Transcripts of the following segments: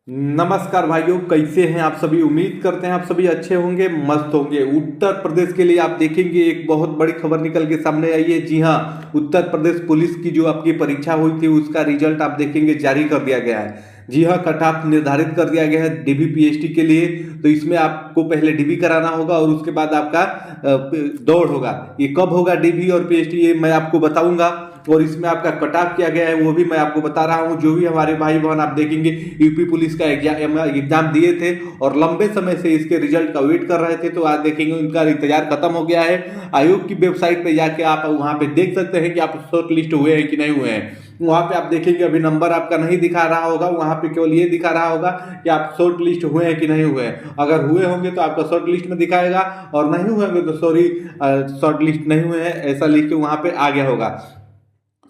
नमस्कार भाइयों, कैसे हैं आप सभी। उम्मीद करते हैं आप सभी अच्छे होंगे, मस्त होंगे। उत्तर प्रदेश के लिए आप देखेंगे एक बहुत बड़ी खबर निकल के सामने आई है। जी हाँ, उत्तर प्रदेश पुलिस की जो आपकी परीक्षा हुई थी उसका रिजल्ट आप देखेंगे जारी कर दिया गया है। जी हाँ, कट ऑफ निर्धारित कर दिया गया है डीबी पीएचडी के लिए। तो इसमें आपको पहले डीबी कराना होगा और उसके बाद आपका दौड़ होगा। ये कब होगा डीबी और पीएचडी, ये मैं आपको बताऊंगा। और इसमें आपका कट ऑफ किया गया है वो भी मैं आपको बता रहा हूँ। जो भी हमारे भाई बहन आप देखेंगे यूपी पुलिस का एग्जाम दिए थे और लंबे समय से इसके रिजल्ट का वेट कर रहे थे, तो आज देखेंगे उनका इंतजार खत्म हो गया है। आयोग की वेबसाइट पे जाके आप वहां पे देख सकते हैं कि आप शॉर्ट लिस्ट हुए हैं कि नहीं हुए हैं। वहां पे आप देखेंगे अभी नंबर आपका नहीं दिखा रहा होगा, वहां पे केवल ये दिखा रहा होगा कि आप शॉर्ट लिस्ट हुए हैं कि नहीं हुए हैं। अगर हुए होंगे तो आपका शॉर्ट लिस्ट में दिखाएगा और नहीं हुए होंगे तो सॉरी, शॉर्ट लिस्ट नहीं हुए हैं ऐसा लिख के वहां पे आ गया होगा।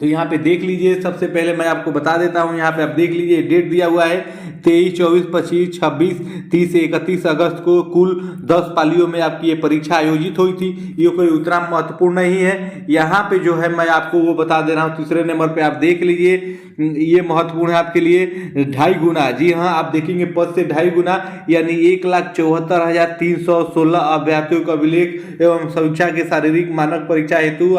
तो यहाँ पे देख लीजिए, सबसे पहले मैं आपको बता देता हूँ। यहाँ पे आप देख लीजिए डेट दिया हुआ है 23, 24, 25, 26, 30 से 31 अगस्त को कुल 10 पालियों में आपकी ये परीक्षा आयोजित हुई थी। ये कोई उतना महत्वपूर्ण नहीं है। यहाँ पे जो है मैं आपको वो बता दे रहा हूँ। तीसरे नंबर पे आप देख लीजिए, ये महत्वपूर्ण है आपके लिए, 2.5 गुना। जी हाँ, आप देखेंगे पद से 2.5 गुना यानी 1,74,316 अभ्यर्थियों का अभिलेख एवं समीक्षा के शारीरिक मानक परीक्षा हेतु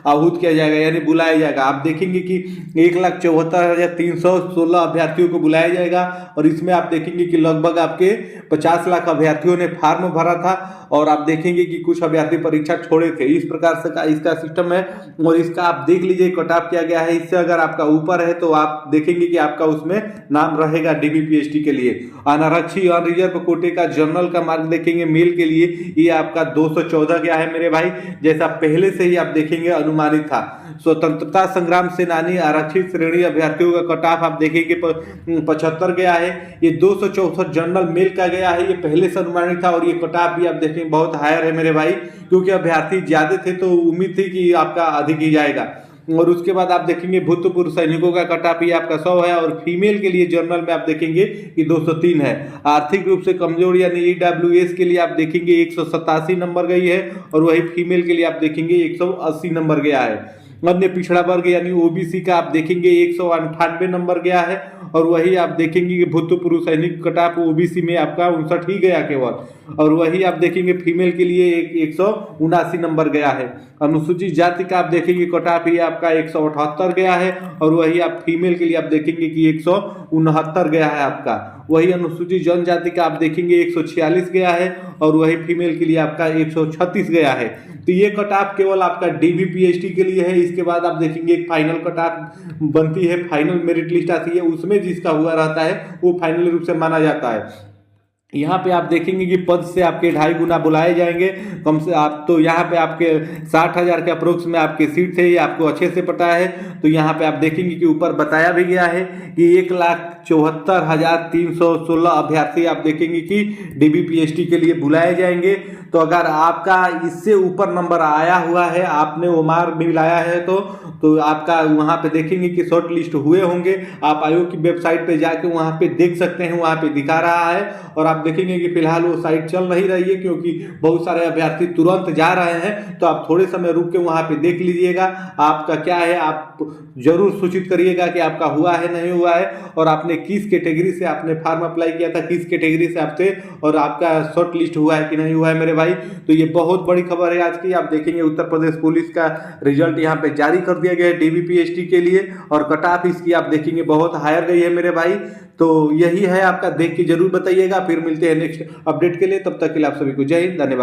आहूत किया जाएगा यानी बुलाया जाएगा। आप देखेंगे कि 1,74,316 अभ्यर्थियों को बुलाया जाएगा और इसमें आप देखेंगे कि लगभग आपके 50 लाख अभ्यर्थियों ने फॉर्म भरा था और आप देखेंगे कि कुछ अभ्यर्थी परीक्षा छोड़े थे। इस प्रकार से इसका सिस्टम है और इसका आप देख लीजिए कट ऑफ किया गया है। इससे अगर आपका ऊपर है तो आप देखेंगे कि आपका उसमें नाम रहेगा डीबी पीएचडी के लिए। अनारक्षी अनरिजर्व कोटे का जनरल का मार्क देखेंगे मेल के लिए, ये आपका 214 गया है मेरे भाई, जैसा पहले से ही आप देखेंगे अनुमानित था। स्वतंत्रता संग्राम सेनानी आरक्षित श्रेणी अभ्यर्थियों का कट ऑफ आप देखेंगे 75 गया है। ये 264 जनरल मेल का गया है, ये पहले से अनुमानित था और ये कट ऑफ भी आप देखेंगे बहुत हायर है मेरे भाई, क्योंकि अभ्यर्थी ज्यादा थे तो उम्मीद थी कि आपका अधिक ही जाएगा। और उसके बाद आप देखेंगे भूतपूर्व सैनिकों का कट ऑफ ये आपका 100 है और फीमेल के लिए जनरल में आप देखेंगे कि 203 है। आर्थिक रूप से कमजोर यानी ईडब्ल्यूएस के लिए आप देखेंगे 187 नंबर गई है और वही फीमेल के लिए आप देखेंगे 180 नंबर गया है। अन्य पिछड़ा वर्ग यानी ओबीसी का आप देखेंगे 198 नंबर गया है और वही आप देखेंगे कि भूतपूर्व सैनिक कट ऑफ ओबीसी में आपका 59 ही गया केवल, और वही आप देखेंगे फीमेल के लिए 179 नंबर गया है। अनुसूचित जाति का आप देखेंगे कट ऑफ ये आपका 178 गया है और वही आप फीमेल के लिए आप देखेंगे कि 169 गया है आपका। वही अनुसूचित जनजाति का आप देखेंगे 146 गया है और वही फीमेल के लिए आपका 136 गया है। तो ये कट ऑफ केवल आपका डीबी पीएचडी के लिए है। इसके बाद आप देखेंगे एक फाइनल कट ऑफ बनती है, फाइनल मेरिट लिस्ट आती है, उसमें जिसका हुआ रहता है वो फाइनल रूप से माना जाता है। यहाँ पे आप देखेंगे कि पद से आपके 2.5 गुना बुलाए जाएंगे कम से। आप तो यहाँ पे आपके 60,000 के अप्रोक्स में आपके सीट थे, ये आपको अच्छे से पता है। तो यहाँ पे आप देखेंगे कि ऊपर बताया भी गया है कि 1,74,316 अभ्यर्थी आप देखेंगे कि डीबी पीएचडी के लिए बुलाए जाएंगे। तो अगर आपका इससे ऊपर नंबर आया हुआ है, आपने वो मार्क भी लाया है तो आपका वहाँ पे देखेंगे कि शॉर्ट लिस्ट हुए होंगे। आप आयोग की वेबसाइट पे जाके वहाँ पे देख सकते हैं, वहाँ पे दिखा रहा है। और आप देखेंगे कि फिलहाल वो साइट चल नहीं रही है क्योंकि बहुत सारे अभ्यर्थी तुरंत जा रहे हैं। तो आप थोड़े समय रुक के वहाँ पे देख लीजिएगा आपका क्या है। आप जरूर सूचित करिएगा कि आपका हुआ है नहीं हुआ है और आपने किस कैटेगरी से आपने फॉर्म अप्लाई किया था, किस कैटेगरी से आप थे और आपका शॉर्ट लिस्ट हुआ है कि नहीं हुआ है मेरे भाई। तो ये बहुत बड़ी खबर है आज की। आप देखेंगे उत्तर प्रदेश पुलिस का रिजल्ट यहाँ पे जारी कर दिया गया है डीबी पीएचडी के लिए और कट ऑफ इसकी आप देखेंगे बहुत हायर गई है मेरे भाई। तो यही है आपका, देख के जरूर बताइएगा। फिर मिलते हैं नेक्स्ट अपडेट के लिए, तब तक के लिए आप सभी को जय हिंद, धन्यवाद।